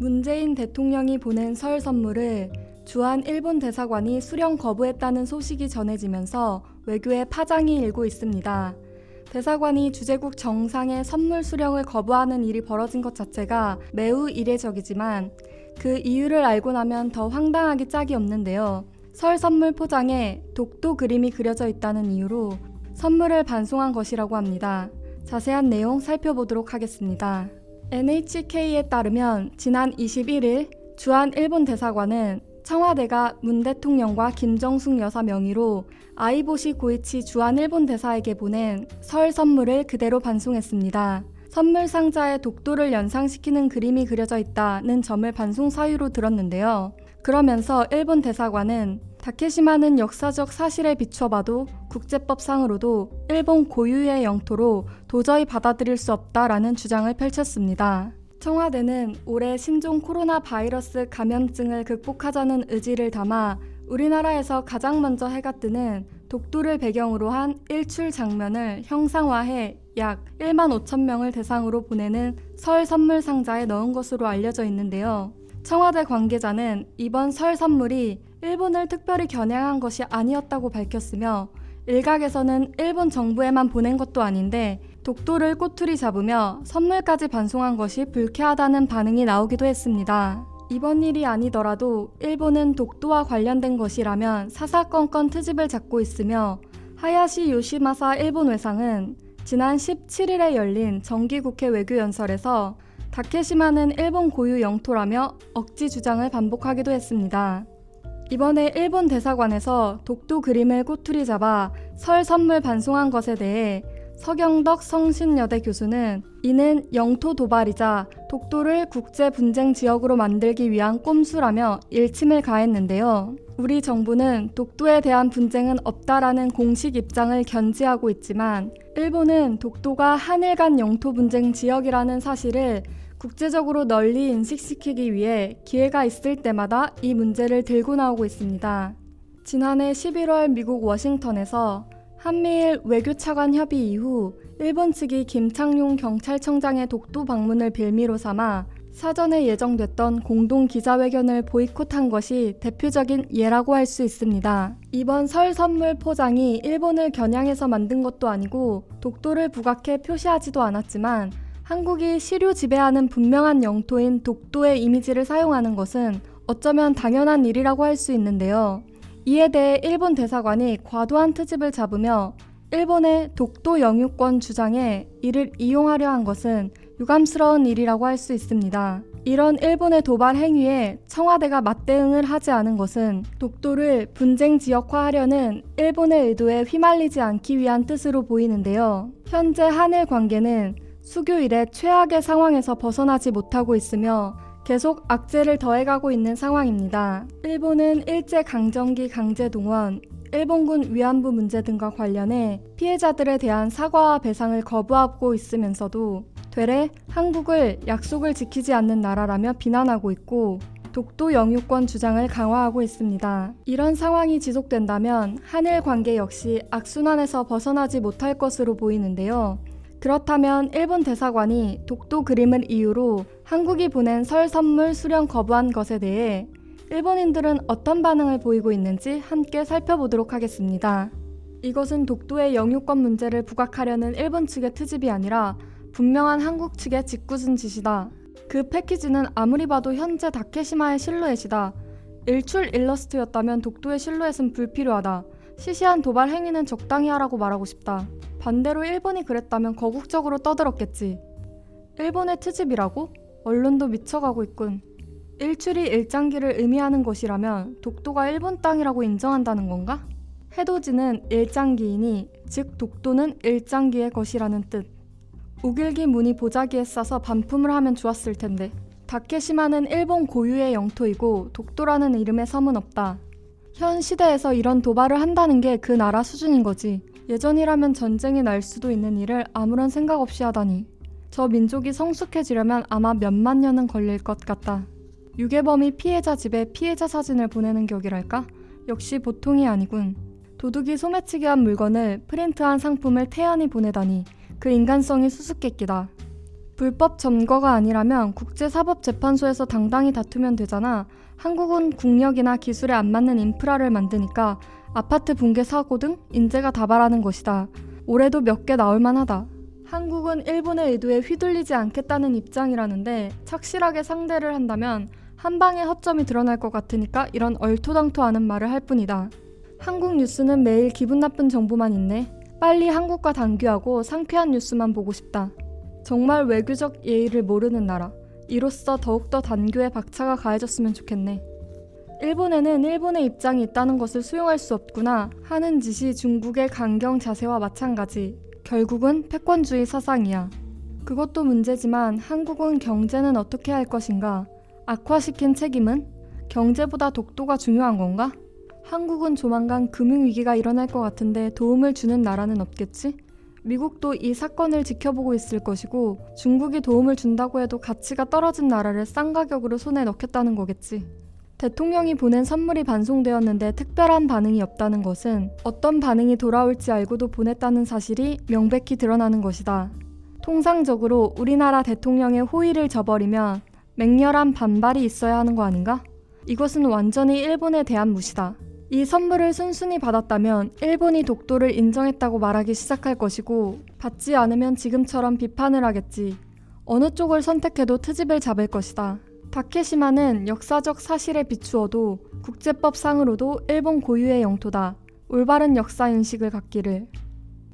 문재인 대통령이 보낸 설 선물을 주한 일본 대사관이 수령 거부했다는 소식이 전해지면서 외교에 파장이 일고 있습니다. 대사관이 주재국 정상의 선물 수령을 거부하는 일이 벌어진 것 자체가 매우 이례적이지만 그 이유를 알고 나면 더 황당하기 짝이 없는데요. 설 선물 포장에 독도 그림이 그려져 있다는 이유로 선물을 반송한 것이라고 합니다. 자세한 내용 살펴보도록 하겠습니다. NHK에 따르면 지난 21일 주한 일본 대사관은 청와대가 문 대통령과 김정숙 여사 명의로 아이보시 고이치 주한 일본 대사에게 보낸 설 선물을 그대로 반송했습니다. 선물 상자에 독도를 연상시키는 그림이 그려져 있다는 점을 반송 사유로 들었는데요. 그러면서 일본 대사관은 다케시마는 역사적 사실에 비춰봐도 국제법상으로도 일본 고유의 영토로 도저히 받아들일 수 없다라는 주장을 펼쳤습니다. 청와대는 올해 신종 코로나 바이러스 감염증을 극복하자는 의지를 담아 우리나라에서 가장 먼저 해가 뜨는 독도를 배경으로 한 일출 장면을 형상화해 약 1만 5천 명을 대상으로 보내는 설 선물 상자에 넣은 것으로 알려져 있는데요. 청와대 관계자는 이번 설 선물이 일본을 특별히 겨냥한 것이 아니었다고 밝혔으며 일각에서는 일본 정부에만 보낸 것도 아닌데 독도를 꼬투리 잡으며 선물까지 반송한 것이 불쾌하다는 반응이 나오기도 했습니다. 이번 일이 아니더라도 일본은 독도와 관련된 것이라면 사사건건 트집을 잡고 있으며 하야시 요시마사 일본 외상은 지난 17일에 열린 정기국회 외교연설에서 다케시마는 일본 고유 영토라며 억지 주장을 반복하기도 했습니다. 이번에 일본 대사관에서 독도 그림을 꼬투리 잡아 설 선물 반송한 것에 대해 서경덕 성신여대 교수는 이는 영토 도발이자 독도를 국제 분쟁 지역으로 만들기 위한 꼼수라며 일침을 가했는데요. 우리 정부는 독도에 대한 분쟁은 없다라는 공식 입장을 견지하고 있지만 일본은 독도가 한일 간 영토 분쟁 지역이라는 사실을 국제적으로 널리 인식시키기 위해 기회가 있을 때마다 이 문제를 들고 나오고 있습니다. 지난해 11월 미국 워싱턴에서 한미일 외교차관 협의 이후 일본 측이 김창룡 경찰청장의 독도 방문을 빌미로 삼아 사전에 예정됐던 공동 기자회견을 보이콧한 것이 대표적인 예라고 할 수 있습니다. 이번 설 선물 포장이 일본을 겨냥해서 만든 것도 아니고 독도를 부각해 표시하지도 않았지만 한국이 시류 지배하는 분명한 영토인 독도의 이미지를 사용하는 것은 어쩌면 당연한 일이라고 할 수 있는데요. 이에 대해 일본 대사관이 과도한 트집을 잡으며 일본의 독도 영유권 주장에 이를 이용하려 한 것은 유감스러운 일이라고 할 수 있습니다. 이런 일본의 도발 행위에 청와대가 맞대응을 하지 않은 것은 독도를 분쟁 지역화하려는 일본의 의도에 휘말리지 않기 위한 뜻으로 보이는데요. 현재 한일 관계는 수교 이래 최악의 상황에서 벗어나지 못하고 있으며 계속 악재를 더해가고 있는 상황입니다. 일본은 일제강점기 강제동원, 일본군 위안부 문제 등과 관련해 피해자들에 대한 사과와 배상을 거부하고 있으면서도 되레 한국을 약속을 지키지 않는 나라라며 비난하고 있고 독도 영유권 주장을 강화하고 있습니다. 이런 상황이 지속된다면 한일 관계 역시 악순환에서 벗어나지 못할 것으로 보이는데요. 그렇다면 일본 대사관이 독도 그림을 이유로 한국이 보낸 설 선물 수령 거부한 것에 대해 일본인들은 어떤 반응을 보이고 있는지 함께 살펴보도록 하겠습니다. 이것은 독도의 영유권 문제를 부각하려는 일본 측의 트집이 아니라 분명한 한국 측의 짓궂은 짓이다. 그 패키지는 아무리 봐도 현재 다케시마의 실루엣이다. 일출 일러스트였다면 독도의 실루엣은 불필요하다. 시시한 도발 행위는 적당히 하라고 말하고 싶다. 반대로 일본이 그랬다면 거국적으로 떠들었겠지. 일본의 트집이라고? 언론도 미쳐가고 있군. 일출이 일장기를 의미하는 것이라면 독도가 일본 땅이라고 인정한다는 건가? 해돋이는 일장기이니 즉 독도는 일장기의 것이라는 뜻. 우길기 문이 보자기에 싸서 반품을 하면 좋았을 텐데. 다케시마는 일본 고유의 영토이고 독도라는 이름의 섬은 없다. 현 시대에서 이런 도발을 한다는 게 그 나라 수준인 거지. 예전이라면 전쟁이 날 수도 있는 일을 아무런 생각 없이 하다니. 저 민족이 성숙해지려면 아마 몇만 년은 걸릴 것 같다. 유괴범이 피해자 집에 피해자 사진을 보내는 격이랄까? 역시 보통이 아니군. 도둑이 소매치기 한 물건을 프린트한 상품을 태연히 보내다니 그 인간성이 수수께끼다. 불법 점거가 아니라면 국제사법재판소에서 당당히 다투면 되잖아. 한국은 국력이나 기술에 안 맞는 인프라를 만드니까 아파트 붕괴 사고 등 인재가 다발하는 것이다. 올해도 몇 개 나올 만하다. 한국은 일본의 의도에 휘둘리지 않겠다는 입장이라는데 착실하게 상대를 한다면 한 방에 허점이 드러날 것 같으니까 이런 얼토당토하는 말을 할 뿐이다. 한국 뉴스는 매일 기분 나쁜 정보만 있네. 빨리 한국과 단교하고 상쾌한 뉴스만 보고 싶다. 정말 외교적 예의를 모르는 나라. 이로써 더욱더 단교에 박차가 가해졌으면 좋겠네. 일본에는 일본의 입장이 있다는 것을 수용할 수 없구나 하는 짓이 중국의 강경 자세와 마찬가지. 결국은 패권주의 사상이야. 그것도 문제지만 한국은 경제는 어떻게 할 것인가? 악화시킨 책임은? 경제보다 독도가 중요한 건가? 한국은 조만간 금융위기가 일어날 것 같은데 도움을 주는 나라는 없겠지? 미국도 이 사건을 지켜보고 있을 것이고 중국이 도움을 준다고 해도 가치가 떨어진 나라를 싼 가격으로 손에 넣겠다는 거겠지. 대통령이 보낸 선물이 반송되었는데 특별한 반응이 없다는 것은 어떤 반응이 돌아올지 알고도 보냈다는 사실이 명백히 드러나는 것이다. 통상적으로 우리나라 대통령의 호의를 저버리면 맹렬한 반발이 있어야 하는 거 아닌가? 이것은 완전히 일본에 대한 무시다. 이 선물을 순순히 받았다면 일본이 독도를 인정했다고 말하기 시작할 것이고 받지 않으면 지금처럼 비판을 하겠지. 어느 쪽을 선택해도 트집을 잡을 것이다. 다케시마는 역사적 사실에 비추어도 국제법상으로도 일본 고유의 영토다. 올바른 역사인식을 갖기를.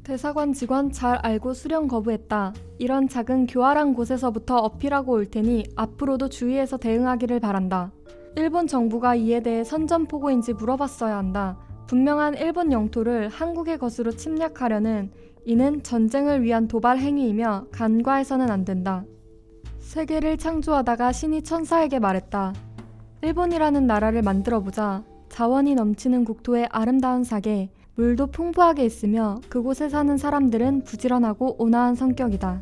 대사관 직원 잘 알고 수령 거부했다. 이런 작은 교활한 곳에서부터 어필하고 올 테니 앞으로도 주의해서 대응하기를 바란다. 일본 정부가 이에 대해 선전포고인지 물어봤어야 한다. 분명한 일본 영토를 한국의 것으로 침략하려는 이는 전쟁을 위한 도발 행위이며 간과해서는 안 된다. 세계를 창조하다가 신이 천사에게 말했다. 일본이라는 나라를 만들어보자. 자원이 넘치는 국토의 아름다운 사계, 물도 풍부하게 있으며 그곳에 사는 사람들은 부지런하고 온화한 성격이다.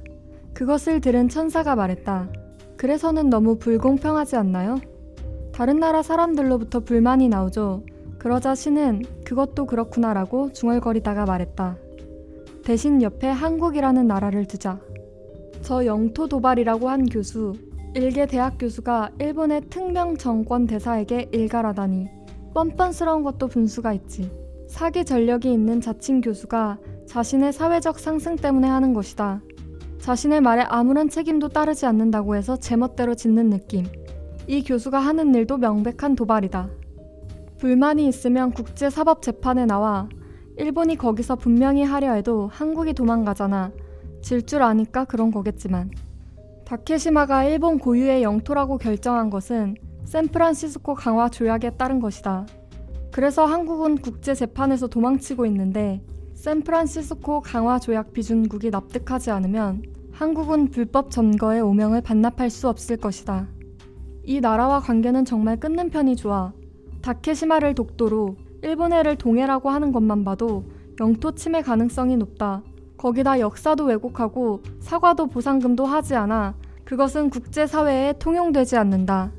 그것을 들은 천사가 말했다. 그래서는 너무 불공평하지 않나요? 다른 나라 사람들로부터 불만이 나오죠. 그러자 신은 그것도 그렇구나라고 중얼거리다가 말했다. 대신 옆에 한국이라는 나라를 두자. 저 영토 도발이라고 한 교수, 일개 대학 교수가 일본의 특명 정권 대사에게 일갈하다니 뻔뻔스러운 것도 분수가 있지. 사기 전력이 있는 자칭 교수가 자신의 사회적 상승 때문에 하는 것이다. 자신의 말에 아무런 책임도 따르지 않는다고 해서 제멋대로 짓는 느낌. 이 교수가 하는 일도 명백한 도발이다. 불만이 있으면 국제사법재판에 나와. 일본이 거기서 분명히 하려 해도 한국이 도망가잖아. 질 줄 아니까 그런 거겠지만. 다케시마가 일본 고유의 영토라고 결정한 것은 샌프란시스코 강화 조약에 따른 것이다. 그래서 한국은 국제재판에서 도망치고 있는데 샌프란시스코 강화 조약 비준국이 납득하지 않으면 한국은 불법 점거의 오명을 반납할 수 없을 것이다. 이 나라와 관계는 정말 끊는 편이 좋아. 다케시마를 독도로, 일본해를 동해라고 하는 것만 봐도 영토 침해 가능성이 높다. 거기다 역사도 왜곡하고 사과도 보상금도 하지 않아. 그것은 국제사회에 통용되지 않는다.